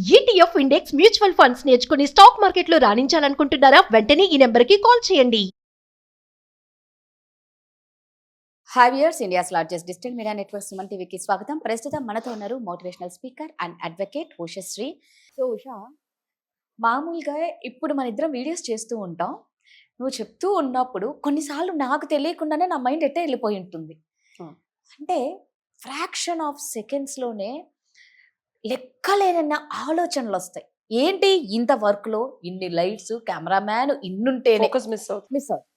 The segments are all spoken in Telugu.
ETF ఇండెక్స్ మ్యూచువల్ ఫండ్స్ నేర్చుకుని స్టాక్ మార్కెట్లో రాణించాలనుకుంటున్నారా? వెంటనే ఈ నెంబర్కి కాల్ చేయండి. Hi viewers, India's largest digital media network Suman టీవీకి స్వాగతం. ప్రస్తుతం మనతో ఉన్నారు motivational speaker and advocate Ushasri. So Usha, మామూలుగా ఇప్పుడు మన ఇద్దరం వీడియోస్ చేస్తూ ఉంటాం. నువ్వు చెప్తూ ఉన్నప్పుడు కొన్నిసార్లు నాకు తెలియకుండానే నా మైండ్ ఎట్టే వెళ్ళిపోయి ఉంటుంది. అంటే ఫ్రాక్షన్ ఆఫ్ సెకండ్స్లోనే లెక్కలేనన్న ఆలోచనలు వస్తాయి. ఏంటి ఇంత వర్క్లో ఇన్ని లైట్స్, కెమెరామ్యాన్ ఇన్నుంటేనే మిస్ అవుతుంది. మిస్ అవుతుంది.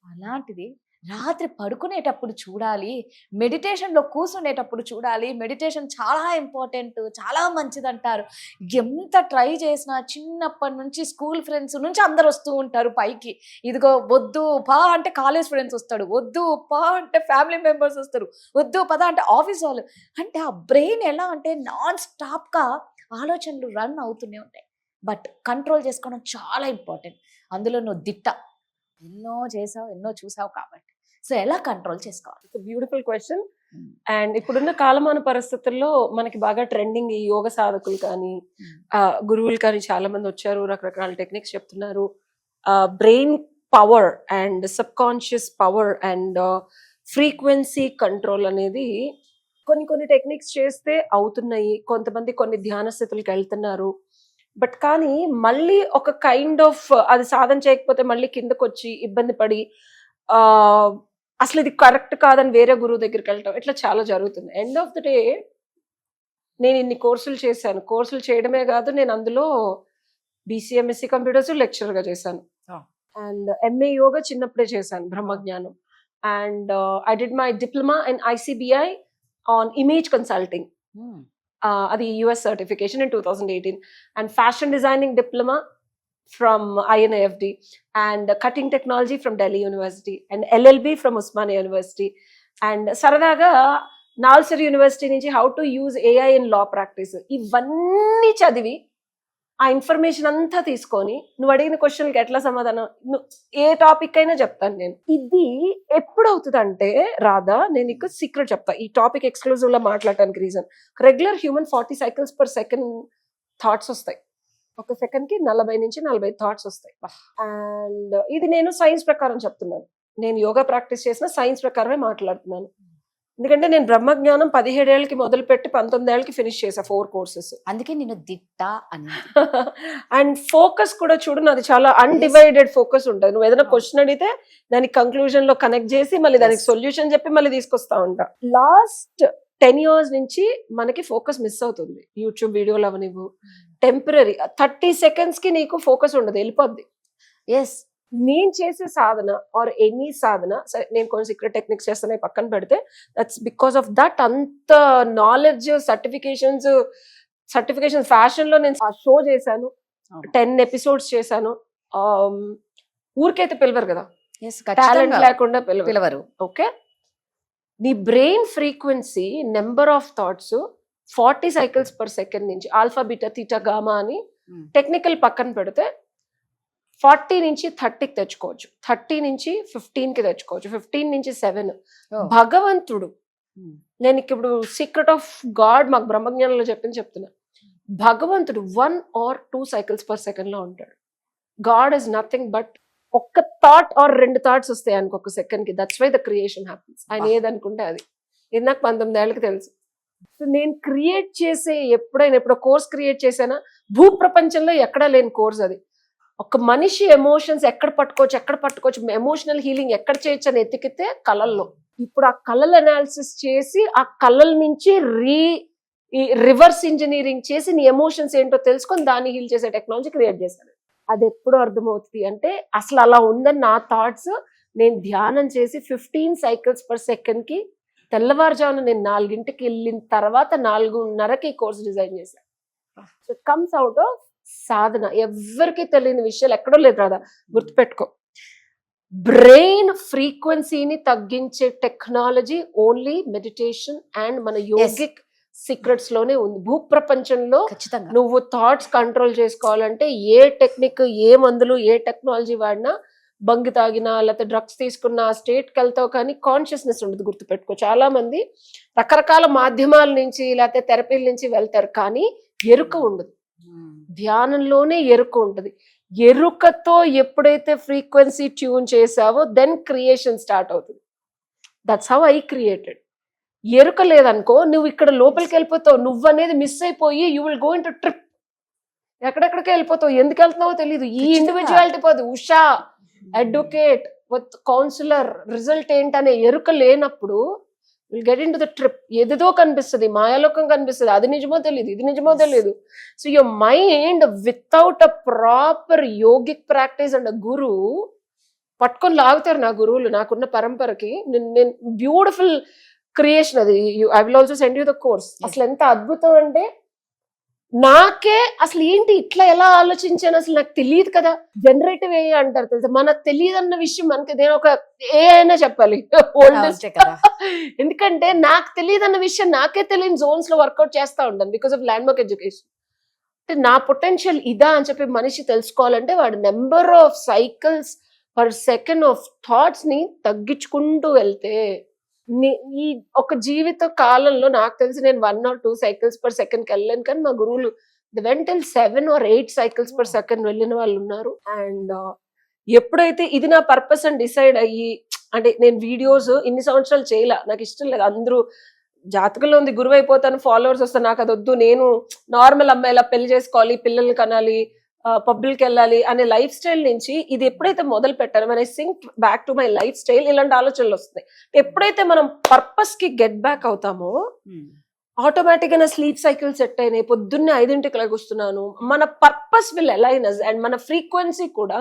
అలాంటిది రాత్రి పడుకునేటప్పుడు చూడాలి, మెడిటేషన్లో కూర్చునేటప్పుడు చూడాలి. మెడిటేషన్ చాలా ఇంపార్టెంట్, చాలా మంచిది అంటారు. ఎంత ట్రై చేసినా చిన్నప్పటి నుంచి స్కూల్ ఫ్రెండ్స్ నుంచి అందరు వస్తూ ఉంటారు పైకి. ఇదిగో వద్దు పా అంటే కాలేజ్ ఫ్రెండ్స్ వస్తాడు, వద్దు పా అంటే ఫ్యామిలీ మెంబర్స్ వస్తారు, వద్దు పద అంటే ఆఫీస్ వాళ్ళు. అంటే ఆ బ్రెయిన్ ఎలా అంటే నాన్ స్టాప్గా ఆలోచనలు రన్ అవుతూనే ఉంటాయి. బట్ కంట్రోల్ చేసుకోవడం చాలా ఇంపార్టెంట్. అందులో నువ్వు దిట్ట, ఎన్నో చేసావు, ఎన్నో చూసావు కాబట్టి. సో ఎలా కంట్రోల్ చేసుకోవాలి? Beautiful question. అండ్ ఇప్పుడున్న కాలమాన పరిస్థితుల్లో మనకి బాగా ట్రెండింగ్ ఈ యోగ సాధకులు కానీ గురువులు కానీ చాలా మంది వచ్చారు, రకరకాల టెక్నిక్స్ చెప్తున్నారు. Brain power and sub conscious power and frequency control అనేది కొన్ని టెక్నిక్స్ చేస్తే అవుతున్నాయి. కొంతమంది కొన్ని ధ్యాన స్థితులకు వెళ్తున్నారు. బట్ కానీ మళ్ళీ ఒక కైండ్ ఆఫ్ అది సాధన చేయకపోతే మళ్ళీ కిందకు వచ్చి ఇబ్బంది పడి అసలు ఇది కరెక్ట్ కాదని వేరే గురువు దగ్గరికి వెళ్ళటం, ఇట్లా చాలా జరుగుతుంది. ఎండ్ ఆఫ్ ద డే నేను ఇన్ని కోర్సులు చేశాను. కోర్సులు చేయడమే కాదు, నేను అందులో BCMSc కంప్యూటర్స్ లెక్చరర్గా చేశాను. అండ్ MA యోగా చిన్నప్పుడే చేశాను, బ్రహ్మజ్ఞానం. And I did my diploma and ICBI on image consulting. అది US certification in 2018. And fashion designing diploma from INAFD. And cutting technology from Delhi University. And LLB from Osmania University. And సరదాగా నాల్సర్ యూనివర్సిటీ నుంచి how to use AI in law practice. ఇవన్నీ చదివి ఆ ఇన్ఫర్మేషన్ అంతా తీసుకొని నువ్వు అడిగిన క్వశ్చన్కి ఎట్లా సమాధానం, ఏ టాపిక్ అయినా చెప్తాను నేను. ఇది ఎప్పుడు అవుతుంది అంటే రాధా, నేను నీకు సీక్రెట్ చెప్తా ఈ టాపిక్ ఎక్స్క్లూజివ్ గా మాట్లాడటానికి reason. Regular human 40 cycles per second thoughts వస్తాయి. ఒక సెకండ్ కి 40 నుంచి 45 థాట్స్ వస్తాయి. అండ్ ఇది నేను సైన్స్ ప్రకారం చెప్తున్నాను. నేను యోగా ప్రాక్టీస్ చేసిన సైన్స్ ప్రకారమే మాట్లాడుతున్నాను. ఎందుకంటే నేను బ్రహ్మజ్ఞానం 17 ఏళ్ళకి మొదలు పెట్టి 19 ఏళ్ళకి ఫినిష్ చేసా 4 courses. అందుకే నేను దిట్ట అని. అండ్ ఫోకస్ కూడా చూడు, నాది చాలా అన్డివైడెడ్ ఫోకస్ ఉంటుంది. నువ్వు ఏదైనా క్వశ్చన్ అడిగితే దానికి కంక్లూజన్ లో కనెక్ట్ చేసి మళ్ళీ దానికి సొల్యూషన్ చెప్పి మళ్ళీ తీసుకొస్తా ఉంటా. లాస్ట్ 10 years నుంచి మనకి ఫోకస్ మిస్ అవుతుంది. యూట్యూబ్ వీడియోలు అవనివ్వు, టెంపరీ 30 seconds కి నీకు ఫోకస్ ఉండదు, వెళ్ళిపోద్ది. ఎస్, నేను చేసే సాధన ఆర్ ఎనీ సాధన, సరే నేను కొన్ని సీక్రెట్ టెక్నిక్స్ చేస్తాను పక్కన పెడితే, దట్స్ బికాస్ ఆఫ్ దట్. అంత నాలెడ్జ్, సర్టిఫికేషన్స్ ఫ్యాషన్ లో నేను షో చేశాను, 10 episodes చేశాను. ఊరికైతే పిలవరు కదా, టాలెంట్ లేకుండా పిలవరు. ఓకే, నీ brain frequency number of thoughts 40 cycles per second నుంచి ఆల్ఫా, బీటా, తీటా, గామా అని టెక్నికల్ పక్కన పెడితే 40 నుంచి 30కి తెచ్చుకోవచ్చు, 30 నుంచి 15కి తెచ్చుకోవచ్చు, 15 నుంచి 7. భగవంతుడు, నేను ఇప్పుడు సీక్రెట్ ఆఫ్ గాడ్ మాకు బ్రహ్మజ్ఞానంలో చెప్తున్నా. భగవంతుడు 1 or 2 cycles per second లో ఉంటాడు. గాడ్ ఇస్ నథింగ్ బట్ ఒక్క థాట్ ఆర్ 2 thoughts వస్తాయి ఆయనకు ఒక సెకండ్ కి. That's why the creation happens. ఆయన ఏదనుకుంటే అది. ఇది నాకు 19 ఏళ్ళకి తెలుసు. సో నేను క్రియేట్ చేసే ఎప్పుడో కోర్స్ క్రియేట్ చేశానా, భూ ప్రపంచంలో ఎక్కడా లేని కోర్స్ అది. ఒక మనిషి ఎమోషన్స్ ఎక్కడ పట్టుకోవచ్చు, ఎమోషనల్ హీలింగ్ ఎక్కడ చేయొచ్చు అని ఎతికితే కళల్లో. ఇప్పుడు ఆ కళల అనాలిసిస్ చేసి ఆ కళల నుంచి రివర్స్ ఇంజనీరింగ్ చేసి నీ ఎమోషన్స్ ఏంటో తెలుసుకొని దాన్ని హీల్ చేసే టెక్నాలజీ క్రియేట్ చేశాను. అది ఎప్పుడు అర్థమవుతుంది అంటే, అసలు అలా ఉందని నా థాట్స్ నేను ధ్యానం చేసి 15 cycles per second కి తెల్లవారుజామున నేను 4ంటికి వెళ్ళిన తర్వాత 4:30కి కోర్స్ డిజైన్ చేశాను. So it comes out of sadhana. ఎవరికి తెలియని విషయాలు ఎక్కడో లేదు రాదా, గుర్తుపెట్టుకో. బ్రెయిన్ ఫ్రీక్వెన్సీని తగ్గించే టెక్నాలజీ ఓన్లీ మెడిటేషన్ అండ్ మన యోగిక్ సీక్రెట్స్ లోనే ఉంది. భూప్రపంచంలో నువ్వు థాట్స్ కంట్రోల్ చేసుకోవాలంటే ఏ టెక్నిక్, ఏ మందులు, ఏ టెక్నాలజీ వాడినా, బంగి తాగినా లేకపోతే డ్రగ్స్ తీసుకున్నా స్టేట్కి వెళ్తావు, కానీ కాన్షియస్నెస్ ఉండదు. గుర్తుపెట్టుకో, చాలా మంది రకరకాల మాధ్యమాల నుంచి లేకపోతే థెరపీల నుంచి వెళ్తారు కానీ ఎరుక ఉండదు. ధ్యానంలోనే ఎరుక ఉంటది. ఎరుకతో ఎప్పుడైతే ఫ్రీక్వెన్సీ ట్యూన్ చేసావో దెన్ క్రియేషన్ స్టార్ట్ అవుతుంది. That's how I created. ఎరుక లేదనుకో నువ్వు ఇక్కడ లోపలికి వెళ్ళిపోతావు, నువ్వు అనేది మిస్ అయిపోయి you will go into trip, ఎక్కడెక్కడికి వెళ్ళిపోతావు, ఎందుకు వెళ్తున్నావో తెలియదు. ఈ ఇండివిజువాలిటీ పోదు. Usha advocate with counsellor result ఏంటనే ఎరుక లేనప్పుడు will get into the trip. ఏదేదో కనిపిస్తుంది, మాయాలోకం కనిపిస్తుంది, అది నిజమో తెలియదు, ఇది నిజమో తెలియదు. So your mind without a proper yogic practice and guru పట్టుకొని లాగుతారు. నా గురువులు నాకున్న పరంపరకి నేను బ్యూటిఫుల్ క్రియేషన్ అది. I will also send you the course. అసలు ఎంత అద్భుతం అంటే నాకే అసలు ఏంటి ఇట్లా ఎలా ఆలోచించాను అసలు నాకు తెలియదు కదా. జనరేటివ్ ఏ అంటారు తెలుసా, మనకు తెలియదు అన్న విషయం మనకి నేను ఒక ఏ అయినా చెప్పాలి ఓల్డెస్ట్. ఎందుకంటే నాకు తెలియదు అన్న విషయం నాకే తెలియని జోన్స్ లో వర్కౌట్ చేస్తా ఉంటాను because of land mark education. అంటే నా పొటెన్షియల్ ఇదా అని చెప్పి మనిషి తెలుసుకోవాలంటే వాడు number of cycles per second of thoughts ని తగ్గించుకుంటూ వెళ్తే ఈ ఒక జీవిత కాలంలో నాకు తెలిసి నేను 1 or 2 cycles per second వెళ్ళాను. కానీ మా గురువులు వెంట 7 or 8 cycles per second వెళ్ళిన వాళ్ళు ఉన్నారు. అండ్ ఎప్పుడైతే ఇది నా పర్పస్ అని డిసైడ్ అయ్యి, అంటే నేను వీడియోస్ ఇన్ని సంవత్సరాలు చేయలే, నాకు ఇష్టం లేదు. అందరూ జాతకంలో ఉంది గురువు అయిపోతాను, ఫాలోవర్స్ వస్తాను, నాకు అది వద్దు, నేను నార్మల్ అమ్మాయిలా పెళ్లి చేసుకోవాలి, పిల్లల్ని కనాలి, పబ్లిక్ వెళ్ళాలి అనే లైఫ్ స్టైల్ నుంచి ఇది ఎప్పుడైతే మొదలు పెట్టాను, మన sync back to my lifestyle, ఇలాంటి ఆలోచనలు వస్తాయి. ఎప్పుడైతే మనం పర్పస్ కి గెట్ బ్యాక్ అవుతామో ఆటోమేటిక్ గా నా స్లీప్ సైకిల్ సెట్ అయినాయి. పొద్దున్నే 5ంటికి లెగుస్తున్నాను. మన purpose will align us. And మన ఫ్రీక్వెన్సీ కూడా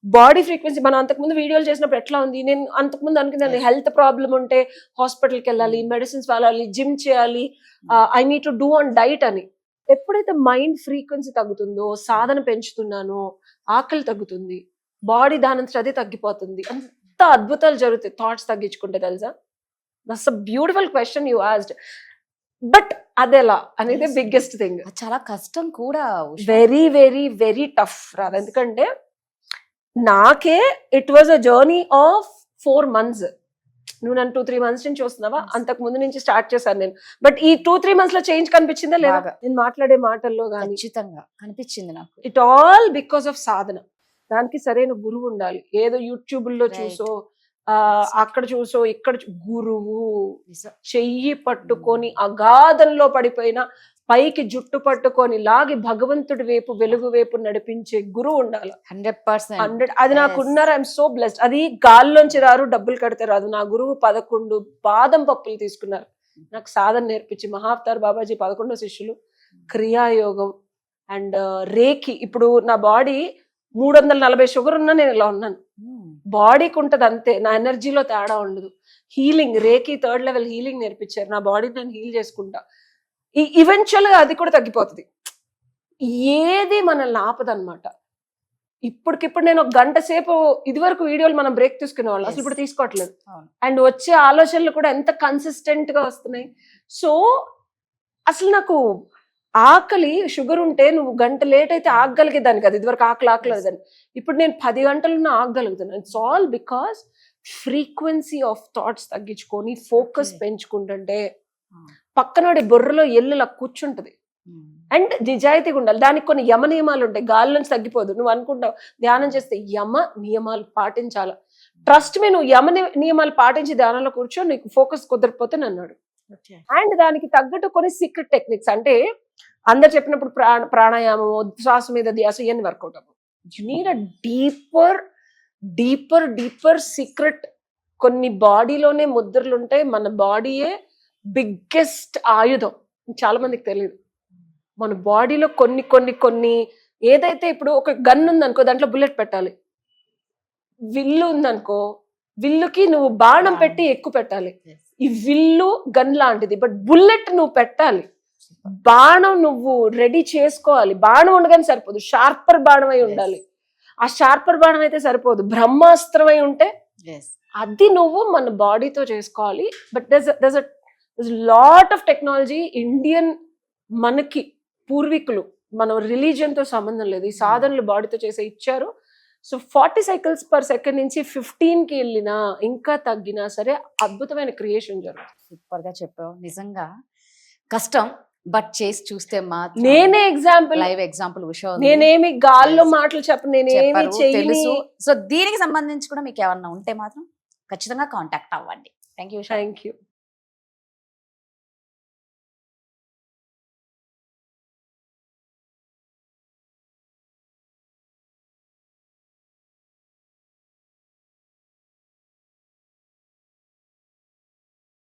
బాడీ ఫ్రీక్వెన్సీ. మనం అంతకుముందు వీడియోలు చేసినప్పుడు ఎట్లా ఉంది, నేను అంతకుముందు అనుకున్నాను హెల్త్ ప్రాబ్లం ఉంటే హాస్పిటల్కి వెళ్ళాలి, మెడిసిన్స్ వాడాలి, జిమ్ చేయాలి, I need to do on diet అని. ఎప్పుడైతే మైండ్ ఫ్రీక్వెన్సీ తగ్గుతుందో, సాధన పెంచుతున్నానో ఆకలి తగ్గుతుంది, బాడీ దానంతట అదే తగ్గిపోతుంది. అంత అద్భుతాలు జరుగుతాయి థాట్స్ తగ్గించుకుంటే తెలుసా. That's a beautiful question you asked. But అదెలా అనేది బిగ్గెస్ట్ థింగ్. చాలా కష్టం కూడా, వెరీ వెరీ వెరీ టఫ్ రాదు. ఎందుకంటే నాకే it was a journey of 4 months. నువ్వు నన్ను 2-3 months నుంచి చూస్తున్నావా, అంతకు ముందు నుంచి స్టార్ట్ చేశాను నేను. బట్ ఈ 2-3 months లో చేంజ్ కనిపించిందా లేదా, నేను మాట్లాడే మాటల్లో కానీ ఖచ్చితంగా కనిపించింది నాకు. ఇట్ ఆల్ బికాస్ ఆఫ్ సాధన. దానికి సరైన గురువు ఉండాలి. ఏదో యూట్యూబ్ లో చూసో అక్కడ చూసో ఇక్కడ గురువు చెయ్యి పట్టుకొని అగాధంలో పడిపోయిన పైకి జుట్టు పట్టుకొని లాగి భగవంతుడి వైపు, వెలుగు వైపు నడిపించే గురువు ఉండాలి. 100%. అది నాకున్నారు. I'm so blessed. అది గాల్లోంచి రారు, డబ్బులు కడితే రాదు. నా గురువు 11 బాదం పప్పులు తీసుకున్నారు, నాకు సాధన నేర్పించి. మహావతార్ బాబాజీ 11 శిష్యులు, క్రియాయోగం అండ్ రేకి. ఇప్పుడు నా బాడీ 340 షుగర్ ఉన్నా నేను ఇలా ఉన్నాను. బాడీకి ఉంటది అంతే, నా ఎనర్జీలో తేడా ఉండదు. హీలింగ్, రేకి 3rd level హీలింగ్ నేర్పించారు. నా బాడీని నేను హీల్ చేసుకుంటా. ఈవెన్చువల్ గా అది కూడా తగ్గిపోతుంది. ఏది మనల్ని ఆపదన్నమాట. ఇప్పటికిప్పుడు నేను 1 గంట సేపు, ఇది వరకు వీడియోలు మనం బ్రేక్ తీసుకునే వాళ్ళు, అసలు ఇప్పుడు తీసుకోవట్లేదు. అండ్ వచ్చే ఆలోచనలు కూడా ఎంత కన్సిస్టెంట్ గా వస్తున్నాయి. సో అసలు నాకు ఆకలి, షుగర్ ఉంటే నువ్వు 1 గంట లేట్ అయితే ఆగగలిగేదాన్ని కదా, ఇదివరకు ఆకలేదని. ఇప్పుడు నేను 10 గంటలున్నా ఆగగలుగుతున్నాను. It's all because frequency of thoughts తగ్గించుకొని ఫోకస్ పెంచుకుంటుంటే పక్కనోడి బుర్రలో ఎల్లులా కూర్చుంటది. అండ్ నిజాయితీగా ఉండాలి. దానికి కొన్ని యమ నియమాలు ఉంటాయి. గాలి నుంచి తగ్గిపోదు. నువ్వు అనుకుంటావు ధ్యానం చేస్తే యమ నియమాలు పాటించాల. ట్రస్ట్ మీ, నువ్వు యమ నియమాలు పాటించి ధ్యానంలో కూర్చో, నీకు ఫోకస్ కుదరకపోతే అన్నాడు. అండ్ దానికి తగ్గట్టు కొన్ని సీక్రెట్ టెక్నిక్స్, అంటే అందరు చెప్పినప్పుడు ప్రాణాయామం, శ్వాస మీద ధ్యాస, ఇవన్నీ వర్కౌట్ అవ్వవు. You need a deeper deeper deeper secret. కొన్ని బాడీలోనే ముద్రలు ఉంటాయి. మన బాడీయే బిగ్గెస్ట్ ఆయుధం. చాలా మందికి తెలియదు. మన బాడీలో కొన్ని కొన్ని కొన్ని ఏదైతే, ఇప్పుడు ఒక గన్ ఉందనుకో, దాంట్లో బుల్లెట్ పెట్టాలి. విల్లు ఉందనుకో, విల్లుకి నువ్వు బాణం పెట్టి ఎక్కువ పెట్టాలి. ఈ విల్లు గన్ లాంటిది, బట్ బుల్లెట్ నువ్వు పెట్టాలి. బాణం నువ్వు రెడీ చేసుకోవాలి. బాణం ఉండగానే సరిపోదు, షార్పర్ బాణం అయి ఉండాలి. ఆ షార్పర్ బాణం అయితే సరిపోదు, బ్రహ్మాస్త్రం అయి ఉంటే అది నువ్వు మన బాడీతో చేసుకోవాలి. But there's a lot of technology. Indian మనకి పూర్వీకులు, మన రిలీజియన్ తో సంబంధం లేదు, ఈ సాధనలు బాడీతో చేసే ఇచ్చారు. సో 40 cycles per second నుంచి 15కి వెళ్ళినా, ఇంకా తగ్గినా సరే అద్భుతమైన క్రియేషన్ జరుగుతుంది. సూపర్ గా చెప్పావు. నిజంగా కష్టం, బట్ చేసి చూస్తే మాత్రం నేనే ఎగ్జాంపుల్, లైవ్ ఎగ్జాంపుల్ ఉషా ఉంది. నేనేమి గాల్లో మాటలు చెప్పను, నేనేమి చెప్పరు, చేయని. తెలుసు. సో దీనికి సంబంధించి కూడా మీకు ఏమన్నా ఉంటే మాత్రం ఖచ్చితంగా కాంటాక్ట్ అవ్వండి. Thank you. Thank you.